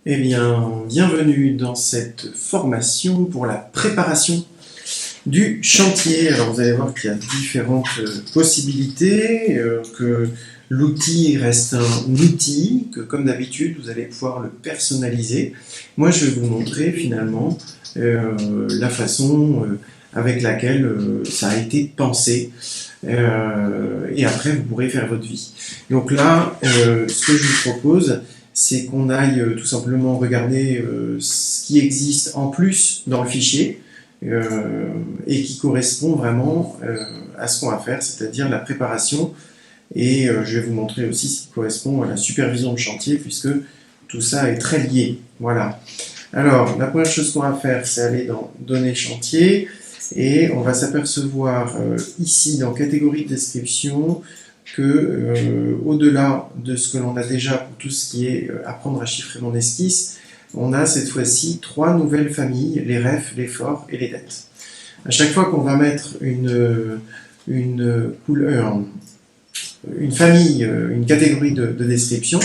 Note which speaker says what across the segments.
Speaker 1: Eh bien, bienvenue dans cette formation pour la préparation du chantier. Alors vous allez voir qu'il y a différentes possibilités, que l'outil reste un outil, que comme d'habitude vous allez pouvoir le personnaliser. Moi je vais vous montrer finalement la façon avec laquelle ça a été pensé. Et après vous pourrez faire votre vie. Donc là, ce que je vous propose, c'est qu'on aille tout simplement regarder ce qui existe en plus dans le fichier et qui correspond vraiment à ce qu'on va faire, c'est-à-dire la préparation. Et je vais vous montrer aussi ce qui correspond à la supervision de chantier, puisque tout ça est très lié. Voilà. Alors, la première chose qu'on va faire, c'est aller dans Données chantier, et on va s'apercevoir ici dans Catégorie de description que au-delà de ce que l'on a déjà pour tout ce qui est apprendre à chiffrer mon esquisse, on a cette fois-ci 3 nouvelles familles, les refs, les forts et les dettes. À chaque fois qu'on va mettre une famille, une catégorie de description,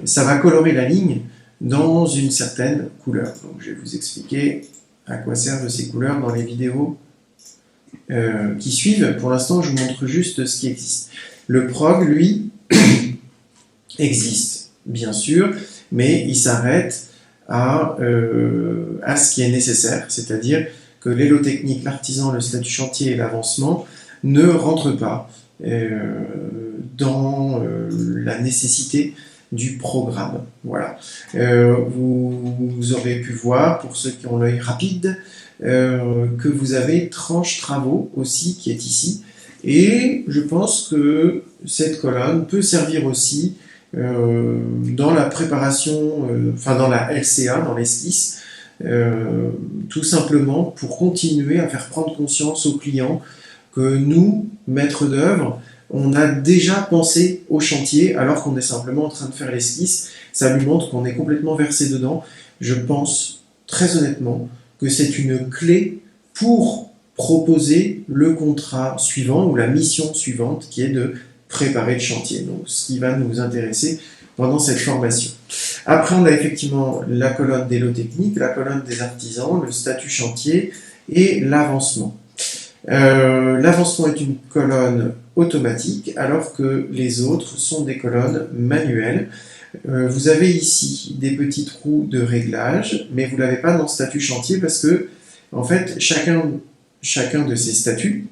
Speaker 1: ça va colorer la ligne dans une certaine couleur. Donc je vais vous expliquer à quoi servent ces couleurs dans les vidéos qui suivent. Pour l'instant, je vous montre juste ce qui existe. Le prog, lui, existe, bien sûr, mais il s'arrête à ce qui est nécessaire, c'est-à-dire que l'élotechnique, l'artisan, le statut chantier et l'avancement ne rentrent pas dans la nécessité du programme. Voilà. Vous aurez pu voir, pour ceux qui ont l'œil rapide, que vous avez tranche travaux aussi qui est ici. Et je pense que cette colonne peut servir aussi dans la préparation, dans la LCA, dans l'esquisse, tout simplement pour continuer à faire prendre conscience aux clients que nous, maîtres d'œuvre, on a déjà pensé au chantier alors qu'on est simplement en train de faire l'esquisse. Ça lui montre qu'on est complètement versé dedans. Je pense très honnêtement que c'est une clé pour proposer le contrat suivant ou la mission suivante qui est de préparer le chantier. Donc, ce qui va nous intéresser pendant cette formation. Après, on a effectivement la colonne des lots techniques, la colonne des artisans, le statut chantier et l'avancement. L'avancement est une colonne automatique alors que les autres sont des colonnes manuelles. Vous avez ici des petits trous de réglage, mais vous ne l'avez pas dans statut chantier parce que, en fait, chacun de ces statuts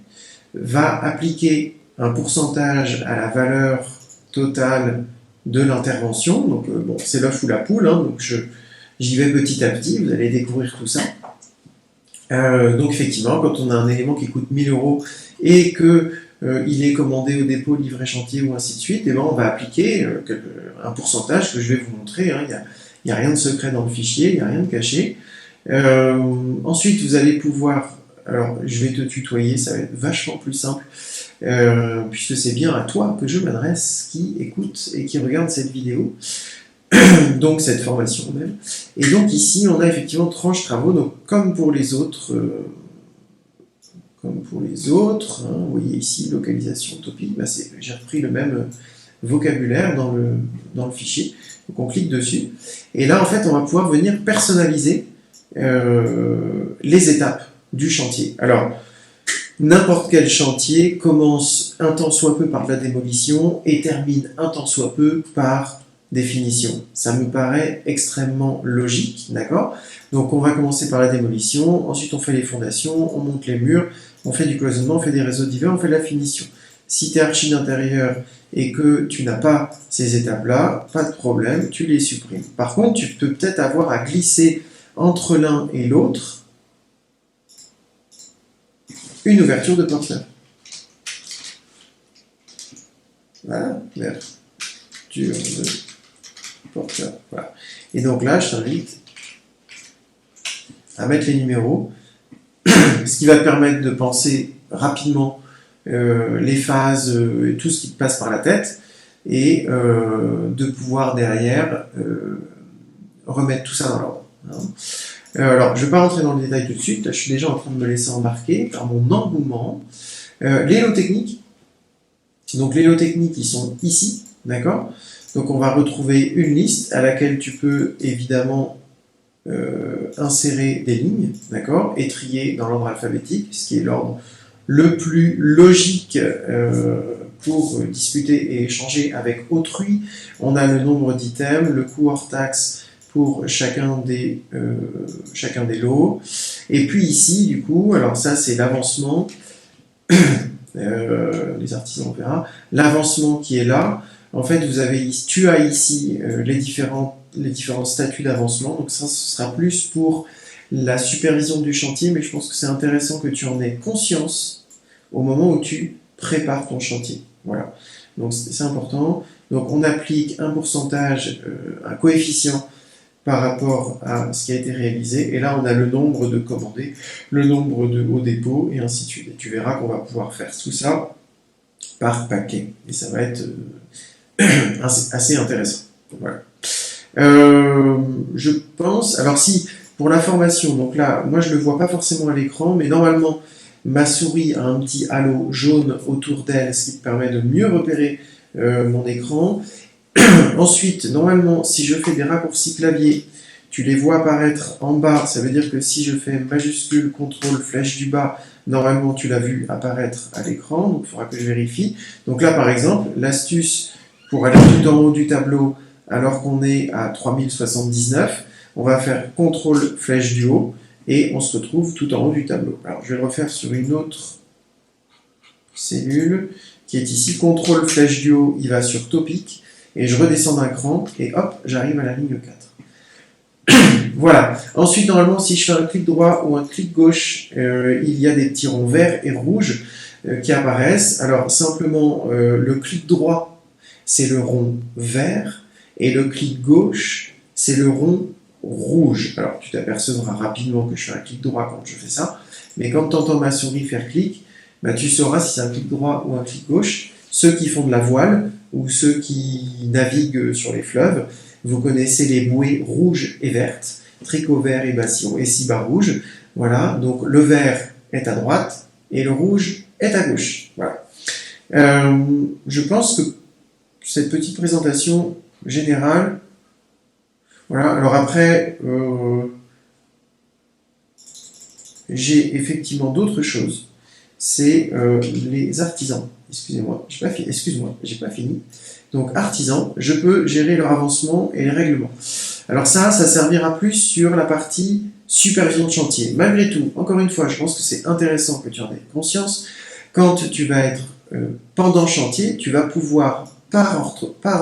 Speaker 1: va appliquer un pourcentage à la valeur totale de l'intervention. Donc, bon, c'est l'œuf ou la poule, hein, donc j'y vais petit à petit, vous allez découvrir tout ça. Donc, effectivement, quand on a un élément qui coûte 1000 € et que il est commandé au dépôt, livré chantier ou ainsi de suite, et ben on va appliquer un pourcentage que je vais vous montrer. Hein. Il n'y a rien de secret dans le fichier, il n'y a rien de caché. Ensuite, vous allez pouvoir, alors je vais te tutoyer, ça va être vachement plus simple, puisque c'est bien à toi que je m'adresse, qui écoute et qui regarde cette vidéo, donc cette formation même. Et donc ici, on a effectivement tranche travaux, donc comme pour les autres, hein, vous voyez ici, localisation topic, bah j'ai repris le même vocabulaire dans le fichier, donc on clique dessus, et là en fait on va pouvoir venir personnaliser les étapes du chantier. Alors, n'importe quel chantier commence un tant soit peu par la démolition et termine un tant soit peu par définition. Ça me paraît extrêmement logique, d'accord? Donc on va commencer par la démolition, ensuite on fait les fondations, on monte les murs, on fait du cloisonnement, on fait des réseaux divers, on fait la finition. Si tu es archi d'intérieur et que tu n'as pas ces étapes-là, pas de problème, tu les supprimes. Par contre, tu peux peut-être avoir à glisser entre l'un et l'autre une ouverture de porte-fleur. Voilà, ouverture de porte-fleur. Voilà. Et donc là, je t'invite à mettre les numéros, ce qui va te permettre de penser rapidement les phases et tout ce qui te passe par la tête, et de pouvoir derrière remettre tout ça dans l'ordre. Hein. Alors, je ne vais pas rentrer dans le détail tout de suite, je suis déjà en train de me laisser embarquer par mon engouement. Les lots techniques, donc les lots techniques, ils sont ici, d'accord? Donc on va retrouver une liste à laquelle tu peux évidemment insérer des lignes, d'accord, et trier dans l'ordre alphabétique, ce qui est l'ordre le plus logique pour discuter et échanger avec autrui. On a le nombre d'items, le coût hors taxe pour chacun des lots. Et puis ici, du coup, alors ça c'est l'avancement, les artisans on verra, l'avancement qui est là. En fait, tu as ici les différents statuts d'avancement, donc ça ce sera plus pour la supervision du chantier, mais je pense que c'est intéressant que tu en aies conscience au moment où tu prépares ton chantier. Voilà, donc c'est important. Donc on applique un pourcentage, un coefficient par rapport à ce qui a été réalisé, et là on a le nombre de commandés, le nombre de hauts dépôts, et ainsi de suite. Et tu verras qu'on va pouvoir faire tout ça par paquet, et ça va être assez intéressant. Voilà. Je pense, alors si, pour l'information, donc là, moi je ne le vois pas forcément à l'écran, mais normalement, ma souris a un petit halo jaune autour d'elle, ce qui me permet de mieux repérer mon écran. Ensuite, normalement, si je fais des raccourcis clavier, tu les vois apparaître en bas, ça veut dire que si je fais majuscule, contrôle, flèche du bas, normalement tu l'as vu apparaître à l'écran, donc il faudra que je vérifie. Donc là, par exemple, l'astuce pour aller tout en haut du tableau, alors qu'on est à 3079, on va faire contrôle, flèche du haut, et on se retrouve tout en haut du tableau. Alors, je vais le refaire sur une autre cellule, qui est ici, contrôle, flèche du haut, il va sur topic, et je redescends d'un cran, et hop, j'arrive à la ligne 4. Voilà. Ensuite, normalement, si je fais un clic droit ou un clic gauche, il y a des petits ronds verts et rouges qui apparaissent. Alors, simplement, le clic droit, c'est le rond vert, et le clic gauche, c'est le rond rouge. Alors, tu t'apercevras rapidement que je fais un clic droit quand je fais ça, mais quand tu entends ma souris faire clic, bah, tu sauras si c'est un clic droit ou un clic gauche. Ceux qui font de la voile, ou ceux qui naviguent sur les fleuves, vous connaissez les bouées rouges et vertes, tricot vert et bâsillon et cibat rouge. Voilà, donc le vert est à droite et le rouge est à gauche. Voilà. Je pense que cette petite présentation générale, voilà, alors après, j'ai effectivement d'autres choses. C'est les artisans. Excusez-moi, j'ai pas fini. Donc artisans, je peux gérer leur avancement et les règlements. Alors ça servira plus sur la partie supervision de chantier. Malgré tout, encore une fois, je pense que c'est intéressant que tu en aies conscience. Quand tu vas être pendant chantier, tu vas pouvoir, par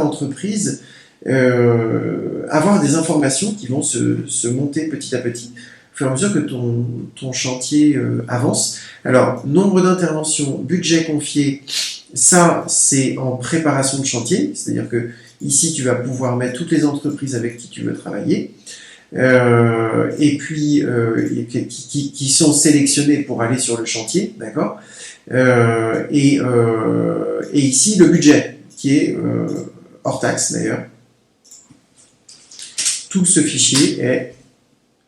Speaker 1: entreprise, avoir des informations qui vont se monter petit à petit, au fur et à mesure que ton chantier avance. Alors, nombre d'interventions, budget confié, ça, c'est en préparation de chantier, c'est-à-dire que ici, tu vas pouvoir mettre toutes les entreprises avec qui tu veux travailler, et puis qui sont sélectionnées pour aller sur le chantier, d'accord, et ici, le budget, qui est hors taxe d'ailleurs. Tout ce fichier est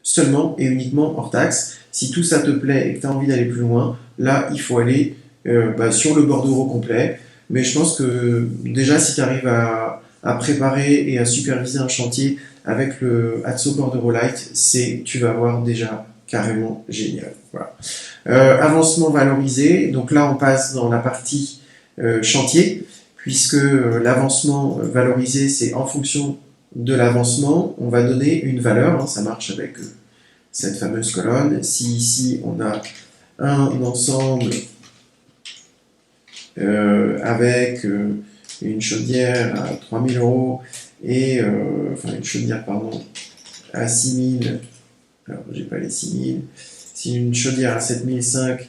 Speaker 1: seulement et uniquement hors taxe. Si tout ça te plaît et que tu as envie d'aller plus loin, là, il faut aller sur le bordereau complet. Mais je pense que déjà, si tu arrives à préparer et à superviser un chantier avec le Atso Bordereau Lite, tu vas voir déjà carrément génial. Voilà. Avancement valorisé. Donc là, on passe dans la partie chantier, puisque l'avancement valorisé, c'est en fonction de l'avancement, on va donner une valeur, hein, ça marche avec cette fameuse colonne. Si ici on a un ensemble avec une chaudière à 3000 € et enfin une chaudière pardon à 6000, alors j'ai pas les 6000, si une chaudière à 7005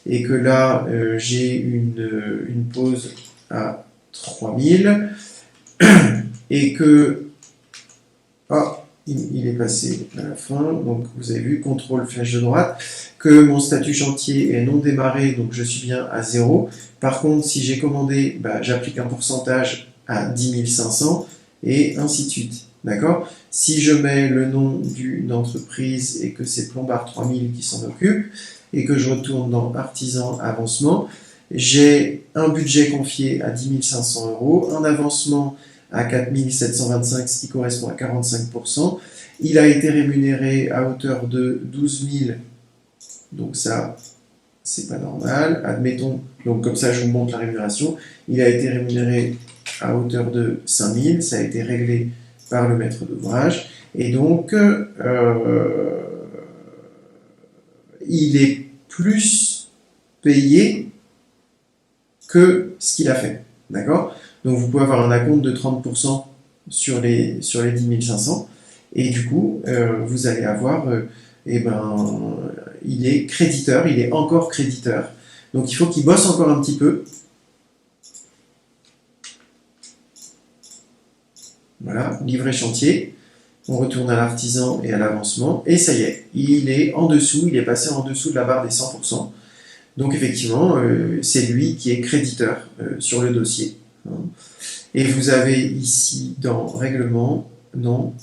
Speaker 1: et que là j'ai une pause à 3000 et que il est passé à la fin, donc vous avez vu, contrôle flèche de droite, que mon statut chantier est non démarré, donc je suis bien à 0. Par contre, si j'ai commandé, j'applique un pourcentage à 10 500, et ainsi de suite. D'accord? Si je mets le nom d'une entreprise et que c'est Plombard 3000 qui s'en occupe, et que je retourne dans Artisan Avancement, j'ai un budget confié à 10 500 €, un avancement à 4 725, ce qui correspond à 45%. Il a été rémunéré à hauteur de 12 000, donc ça, c'est pas normal. Admettons, donc comme ça je vous montre la rémunération. Il a été rémunéré à hauteur de 5 000, ça a été réglé par le maître d'ouvrage. Et donc, il est plus payé que ce qu'il a fait. D'accord? Donc vous pouvez avoir un acompte de 30% sur les 10 500. Et du coup, vous allez avoir, il est créditeur, il est encore créditeur. Donc il faut qu'il bosse encore un petit peu. Voilà, livret chantier. On retourne à l'artisan et à l'avancement. Et ça y est, il est en dessous, il est passé en dessous de la barre des 100%. Donc effectivement, c'est lui qui est créditeur sur le dossier. Et vous avez ici dans règlement, dans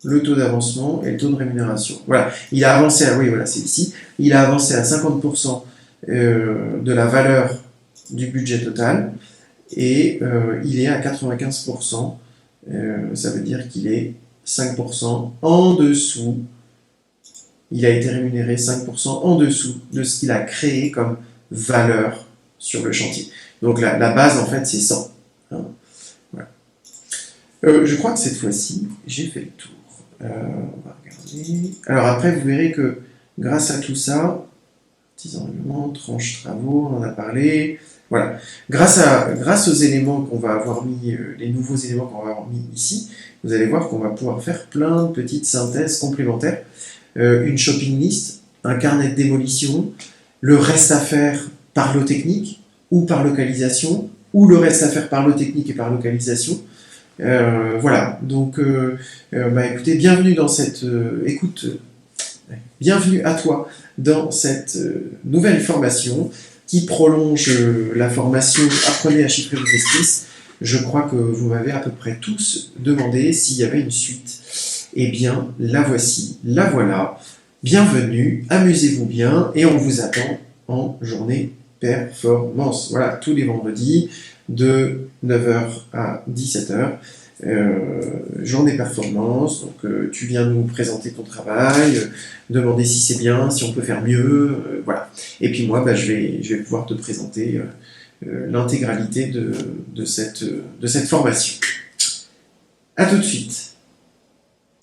Speaker 1: le taux d'avancement et le taux de rémunération. Voilà, il a avancé à, oui voilà, c'est ici, il a avancé à 50% de la valeur du budget total et il est à 95%, ça veut dire qu'il est 5% en dessous. Il a été rémunéré 5% en dessous de ce qu'il a créé comme valeur sur le chantier. Donc la base, en fait, c'est 100. Hein. Voilà. Je crois que cette fois-ci, j'ai fait le tour. On va regarder. Alors après, vous verrez que grâce à tout ça, petits enrôlements, tranches travaux, on en a parlé. Voilà. Grâce aux éléments qu'on va avoir mis, les nouveaux éléments qu'on va avoir mis ici, vous allez voir qu'on va pouvoir faire plein de petites synthèses complémentaires. Une shopping list, un carnet de démolition, le reste à faire par lot technique ou par localisation, ou le reste à faire par lot technique et par localisation. Voilà, donc écoutez, bienvenue dans cette bienvenue à toi dans cette nouvelle formation qui prolonge la formation Apprenez à chiffrer vos esquisses. Je crois que vous m'avez à peu près tous demandé s'il y avait une suite. Eh bien, la voici, la voilà. Bienvenue, amusez-vous bien et on vous attend en journée performance. Voilà, tous les vendredis de 9h à 17h. Journée performance, donc tu viens nous présenter ton travail, demander si c'est bien, si on peut faire mieux, voilà. Et puis moi, je vais pouvoir te présenter l'intégralité de cette formation. À tout de suite.